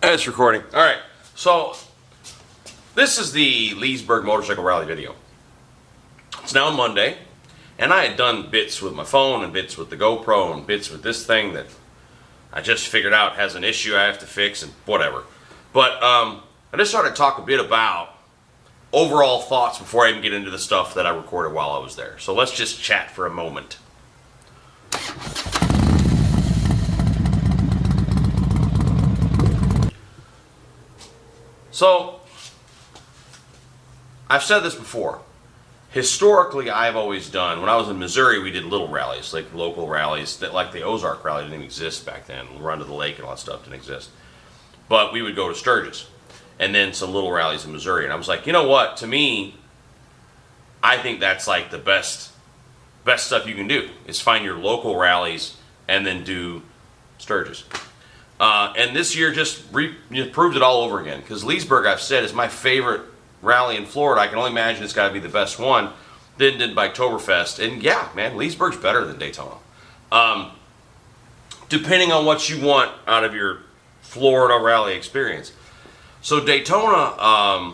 It's recording. All right. So this is the Leesburg Motorcycle Rally video. It's now Monday, and I had done bits with my phone and bits with the GoPro and bits with this thing that I just figured out has an issue I have to fix and whatever. But I just started to talk a bit about overall thoughts before I even get into the stuff that I recorded while I was there. So let's just chat for a moment. So, I've said this before. Historically, I've always done, when I was in Missouri, we did little rallies, like local rallies, that like the Ozark Rally didn't even exist back then. Run to the lake and all that stuff didn't exist. But we would go to Sturgis, and then some little rallies in Missouri. And I was like, you know what? To me, I think that's like the best stuff you can do, is find your local rallies and then do Sturgis. And this year just proved it all over again, because Leesburg, I've said, is my favorite rally in Florida. I can only imagine it's got to be the best one. Then did Biketoberfest, and yeah, man, Leesburg's better than Daytona. Depending on what you want out of your Florida rally experience. So Daytona,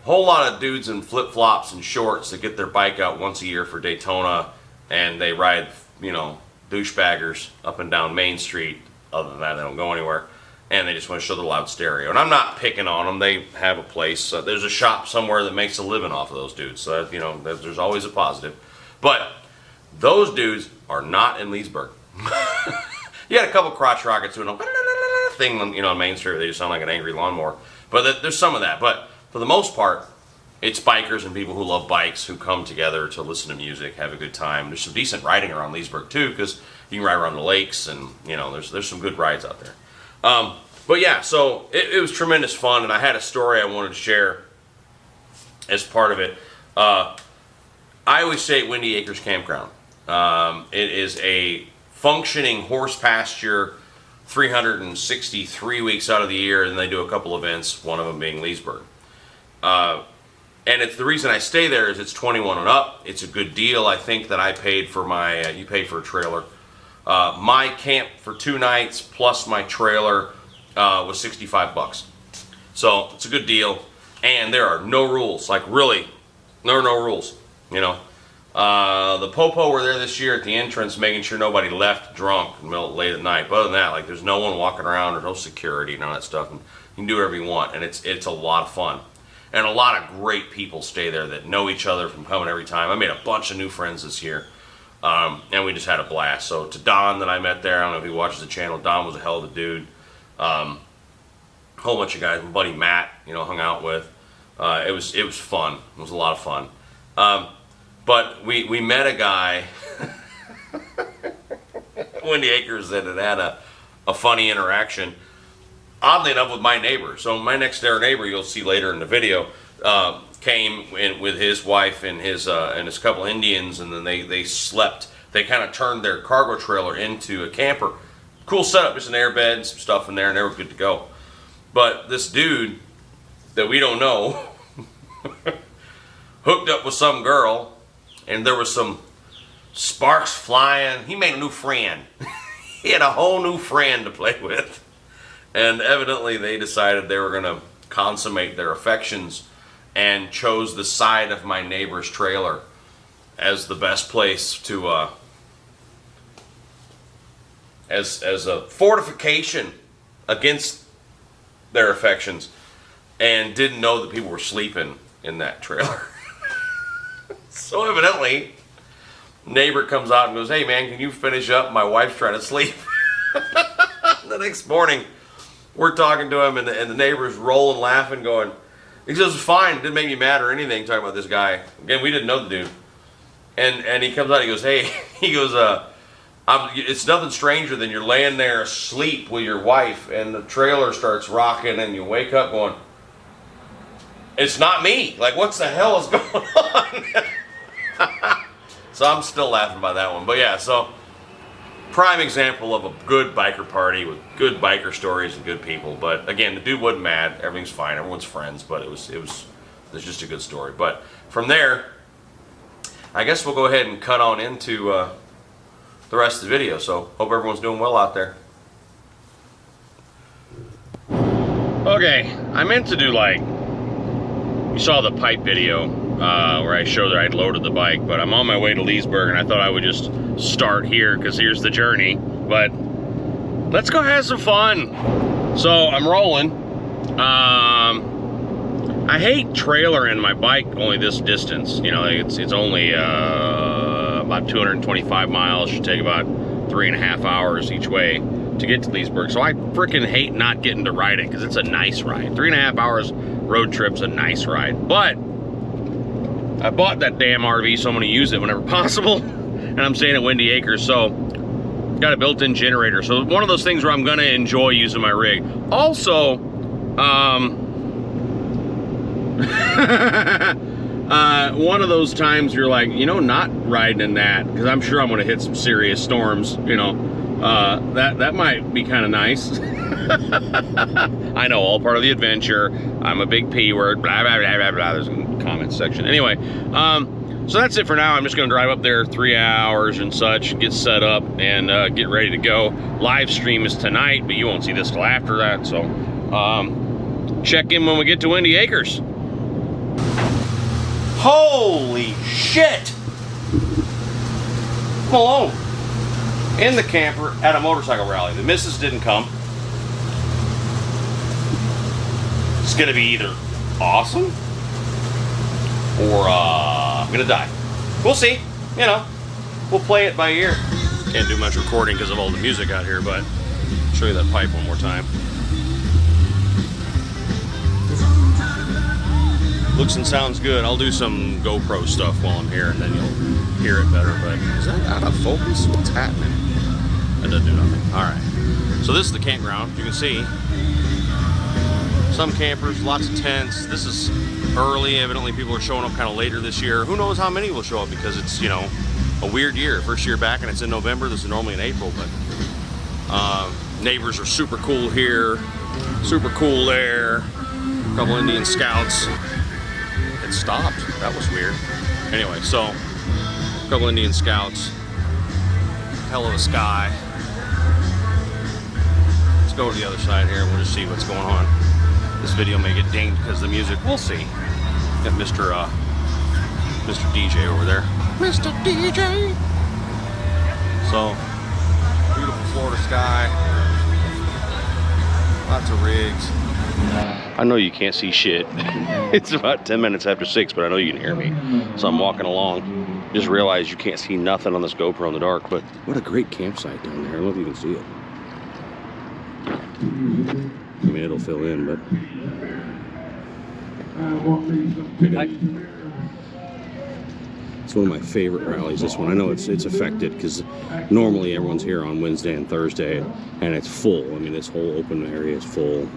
whole lot of dudes in flip-flops and shorts that get their bike out once a year for Daytona, and they ride, douchebaggers up and down Main Street. Other than that, they don't go anywhere, and they just want to show the loud stereo. And I'm not picking on them. They have a place. There's a shop somewhere that makes a living off of those dudes. So, there's always a positive. But those dudes are not in Leesburg. You had a couple crotch rockets doing a thing, on Main Street. They just sound like an angry lawnmower. But there's some of that. But for the most part, it's bikers and people who love bikes who come together to listen to music, have a good time. There's some decent riding around Leesburg too, because you can ride around the lakes, and there's some good rides out there. But yeah, so it was tremendous fun, and I had a story I wanted to share as part of it. I always say Windy Acres Campground. It is a functioning horse pasture 363 weeks out of the year, and they do a couple events, one of them being Leesburg. And it's the reason I stay there is it's 21 and up. It's a good deal. I think that I paid for my, you paid for a trailer. My camp for 2 nights plus my trailer was $65. So it's a good deal. And there are no rules. Like really, there are no rules. The Popo were there this year at the entrance making sure nobody left drunk late at night. But other than that, like there's no one walking around, there's no security and all that stuff. And you can do whatever you want. And it's a lot of fun. And a lot of great people stay there that know each other from coming every time. I made a bunch of new friends this year. And we just had a blast. So to Don that I met there, I don't know if he watches the channel, Don was a hell of a dude. Whole bunch of guys, my buddy Matt, hung out with. It was fun. It was a lot of fun. But we met a guy, Windy Acres, that had a funny interaction. Oddly enough, with my neighbor. So my next door neighbor, you'll see later in the video, came in with his wife and his couple Indians, and then they slept. They kind of turned their cargo trailer into a camper. Cool setup, just an airbed and some stuff in there, and they were good to go. But this dude that we don't know hooked up with some girl, and there was some sparks flying. He made a new friend. He had a whole new friend to play with. And evidently they decided they were going to consummate their affections and chose the side of my neighbor's trailer as the best place to, as a fortification against their affections, and didn't know that people were sleeping in that trailer. So evidently, neighbor comes out and goes, "Hey man, can you finish up? My wife's trying to sleep." The next morning, we're talking to him, and the neighbor's rolling, laughing, going, he says, "It's fine, it didn't make me mad or anything," talking about this guy. Again, we didn't know the dude. And he comes out, he goes, "Hey," he goes, "it's nothing stranger than you're laying there asleep with your wife, and the trailer starts rocking, and you wake up going, 'It's not me. Like, what's the hell is going on?'" So I'm still laughing by that one. But yeah, so prime example of a good biker party with good biker stories and good people. But again, the dude wasn't mad. Everything's fine. Everyone's friends. But it was just a good story. But from there, I guess we'll go ahead and cut on into the rest of the video. So hope everyone's doing well out there. Okay, I meant to do like, you saw the pipe video where I showed that I'd loaded the bike, but I'm on my way to Leesburg and I thought I would just start here because here's the journey. But let's go have some fun. So I'm rolling. I hate trailering my bike only this distance. You know, it's only about 225 miles. Should take about 3.5 hours each way to get to Leesburg. So I freaking hate not getting to ride it because it's a nice ride. 3.5 hours road trip's a nice ride. But I bought that damn RV, so I'm gonna use it whenever possible. And I'm staying at Windy Acres, so got a built-in generator. So one of those things where I'm gonna enjoy using my rig. Also, one of those times you're like, you know, not riding in that, because I'm sure I'm gonna hit some serious storms, you know. That might be kind of nice. I know, all part of the adventure. I'm a big P word, blah, blah, blah, blah, blah. There's a comment section. Anyway, so that's it for now. I'm just gonna drive up there 3 hours and such, get set up, and get ready to go. Live stream is tonight, but you won't see this till after that, so check in when we get to Windy Acres. Holy shit! I'm alone in the camper at a motorcycle rally. The missus didn't come. It's gonna be either awesome or I'm gonna die. We'll see. You know, we'll play it by ear. Can't do much recording because of all the music out here, but I'll show you that pipe one more time. Looks and sounds good. I'll do some GoPro stuff while I'm here, and then you'll hear it better. But is that out of focus? What's happening? That doesn't do nothing. All right. So this is the campground. You can see some campers, lots of tents. This is early. Evidently, people are showing up kind of later this year. Who knows how many will show up because it's, you know, a weird year. First year back, and it's in November. This is normally in April, but neighbors are super cool here, super cool there. A couple Indian scouts. Stopped. That was weird. Anyway, so a couple Indian scouts. Hell of a sky. Let's go to the other side here and we'll just see what's going on. This video may get dinged because of the music. We'll see. Got Mr. DJ over there. Mr. DJ. So beautiful Florida sky. Lots of rigs. I know you can't see shit. It's about 10 minutes after 6, but I know you can hear me. So I'm walking along. Just realized you can't see nothing on this GoPro in the dark, but what a great campsite down there. I don't know if you can see it. I mean, it'll fill in, but it's one of my favorite rallies, this one. I know it's affected because normally everyone's here on Wednesday and Thursday and it's full. I mean, this whole open area is full.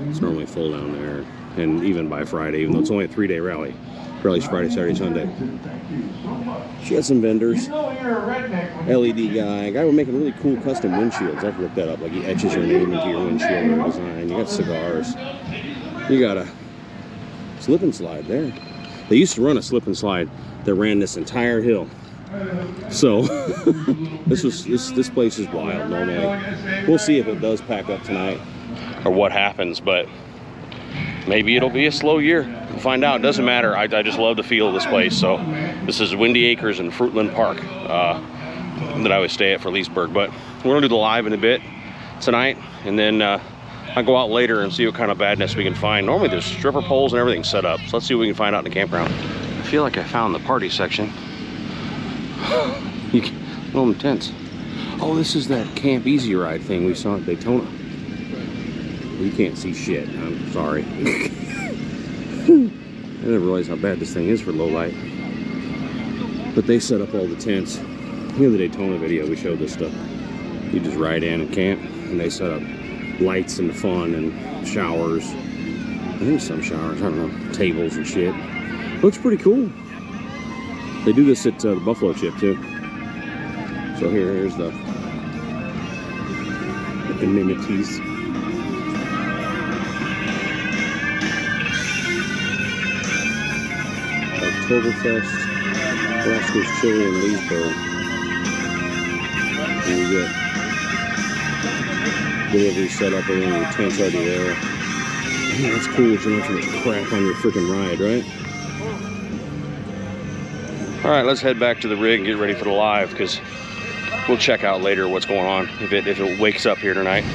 It's normally full down there. And even by Friday, even though it's only a 3-day rally. Rally's Friday, Saturday, Sunday. She had some vendors. LED guy we're making really cool custom windshields. I've looked that up. Like he etches your name into your windshield or design. You got cigars. You got a slip and slide there. They used to run a slip and slide that ran this entire hill. So this place is wild normally. We'll see if it does pack up tonight or what happens, but maybe it'll be a slow year. We'll find out. It doesn't matter. I just love the feel of this place. So this is Windy Acres in Fruitland Park that I would stay at for Leesburg. But we're gonna do the live in a bit tonight, and then I'll go out later and see what kind of badness we can find. Normally there's stripper poles and everything set up. So let's see what we can find out in the campground. I feel like I found the party section. Little tents. Oh, this is that Camp Easy Ride thing we saw at Daytona. You can't see shit. I'm sorry. I didn't realize how bad this thing is for low light. But they set up all the tents. In the Daytona video, we showed this stuff. You just ride in and camp, and they set up lights and fun and showers. I think some showers, I don't know, tables and shit. Looks pretty cool. They do this at the Buffalo Chip too. So here's the amenities. Oktoberfest, Roscoe's Chili in Leesburg. And you get delivery set up, and your tent's already there. That's cool. So you don't have to crap on your freaking ride, right? All right, let's head back to the rig and get ready for the live, because we'll check out later what's going on if it wakes up here tonight.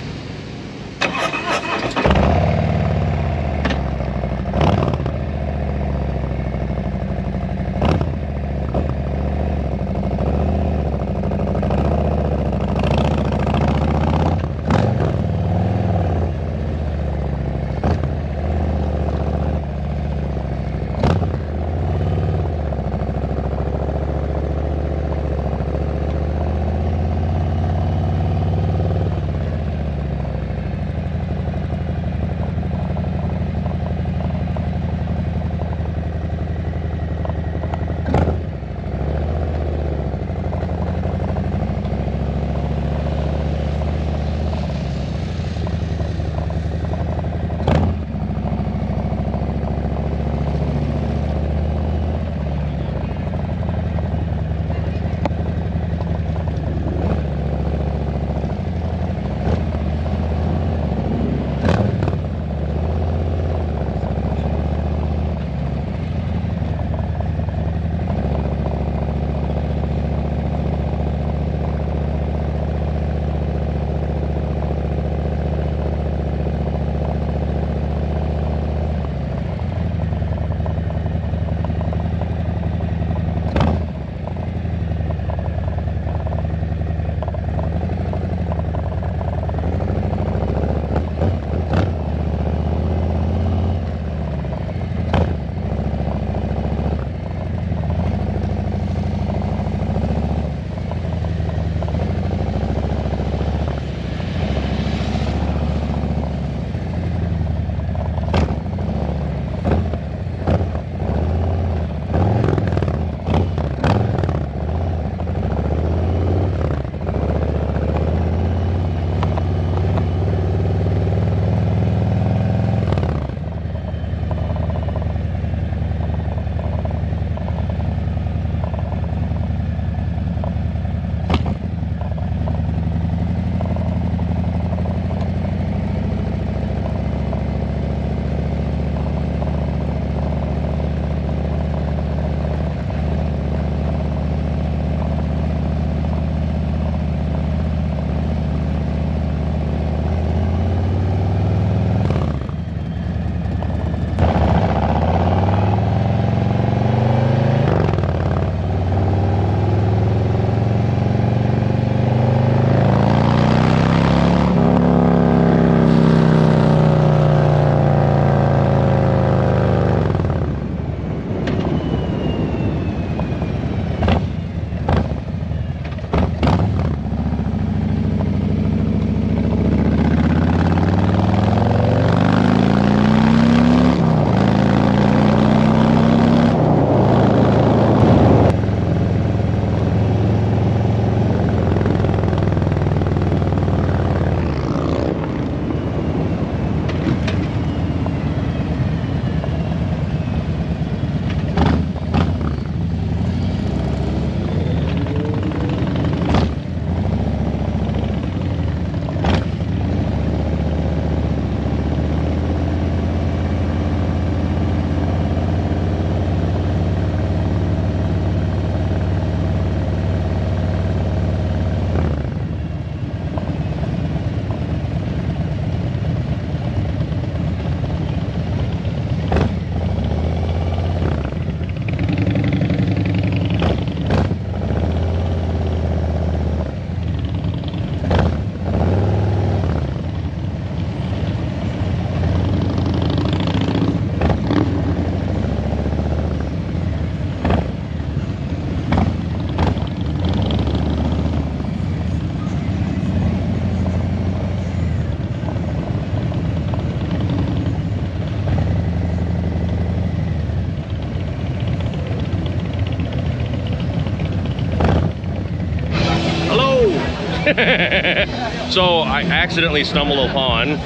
So I accidentally stumbled upon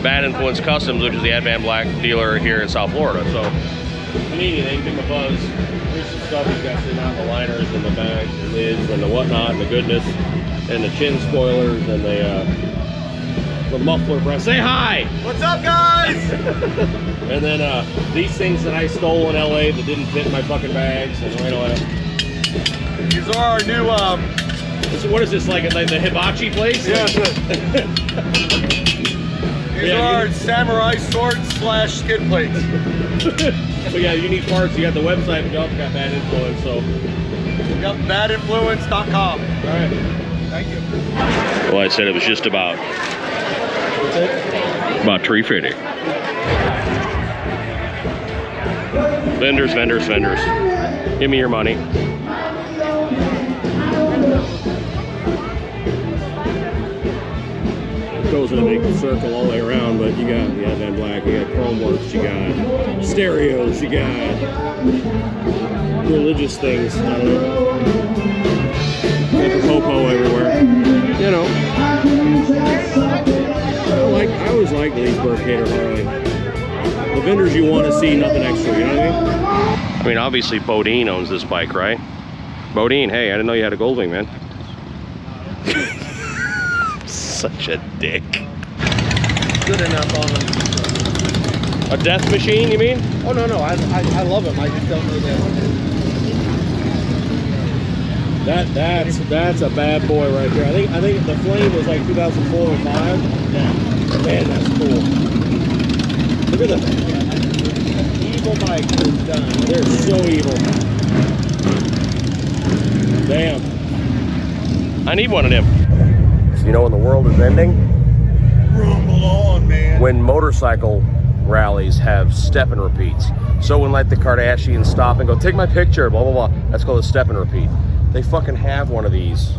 Bad Influence Customs, which is the Advan Black dealer here in South Florida. So if you need anything, give him a buzz. Here's some stuff he's got sitting out, the liners and the bags and lids and the whatnot and the goodness and the chin spoilers and the the muffler press. Say hi! What's up, guys? And then these things that I stole in LA that didn't fit in my fucking bags. And These are our new, what is this, like the hibachi place? yeah, these Yeah, are our samurai sword / skid plates. So yeah, you need parts. You got the website, but you also got Bad Influence, so. Yep, badinfluence.com. Alright. Thank you. Well, I said it was just about tree fitting. Vendors, vendors, vendors. Give me your money. It goes in a big circle all the way around, but you got Van Black, you got Chrome Works, you got stereos, you got religious things. I don't know. Got the popo everywhere. You know. I always like Leesburg Gator Harley. The vendors you want to see, nothing extra, you know what I mean? I mean, obviously Bodine owns this bike, right? Bodine, hey, I didn't know you had a Goldwing, man. Such a dick. Good enough on them. A death machine, you mean? Oh, no, I love them. I just don't know that. That's a bad boy right there. I think the Flame was like 2004 or 5. Yeah. Man, that's cool. Look at that. Evil bike is done. They're so evil. Damn. I need one of them. You know when the world is ending? Rumble on, man. When motorcycle rallies have step and repeats. So when like the Kardashians stop and go, take my picture, blah, blah, blah. That's called a step and repeat. They fucking have one of these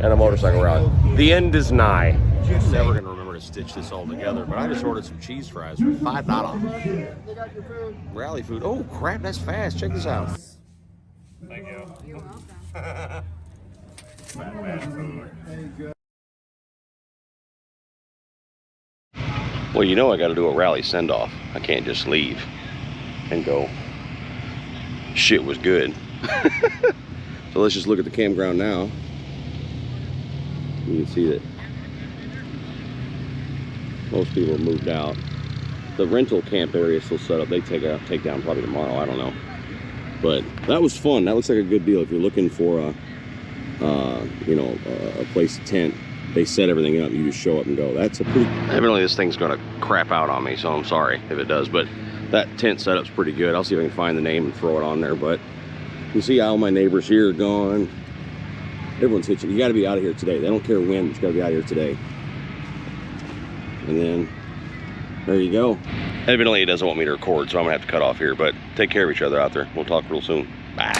at a motorcycle rally. The end is nigh. I'm never gonna remember to stitch this all together, but I just ordered some cheese fries for $5. They got your food. Rally food. Oh crap, that's fast. Check this out. Thank you. You're welcome. Well, you know I gotta do a rally send-off. I can't just leave and go, shit was good. So let's just look at the campground now. You can see that most people have moved out. The rental camp area is still set up. They take down probably tomorrow, I don't know. But that was fun. That looks like a good deal. If you're looking for a place to tent, they set everything up. You just show up and go. That's a pretty. Evidently, this thing's gonna crap out on me, so I'm sorry if it does. But that tent setup's pretty good. I'll see if I can find the name and throw it on there. But you see, all my neighbors here are gone. Everyone's hitching. You got to be out of here today. They don't care when. But you got to be out of here today. And then there you go. Evidently, it doesn't want me to record, so I'm gonna have to cut off here. But take care of each other out there. We'll talk real soon. Bye.